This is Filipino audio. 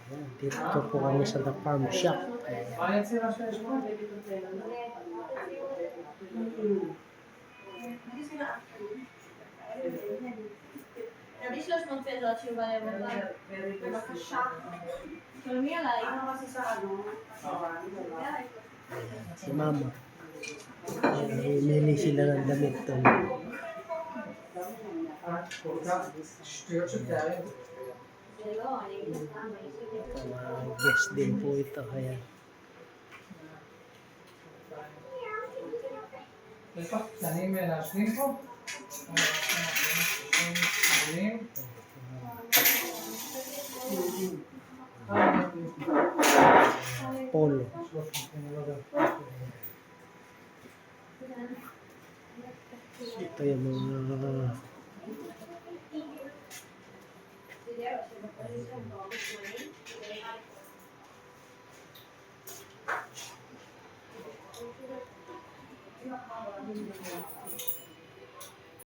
Ayan, dito po kami sa The Farm Shop. Ja myślę, że mam twierdza ci uwagę, bo Si Mama. Bumili sila ng damit doon. Guest din po ito. Ayan. Polo. Ito yung mga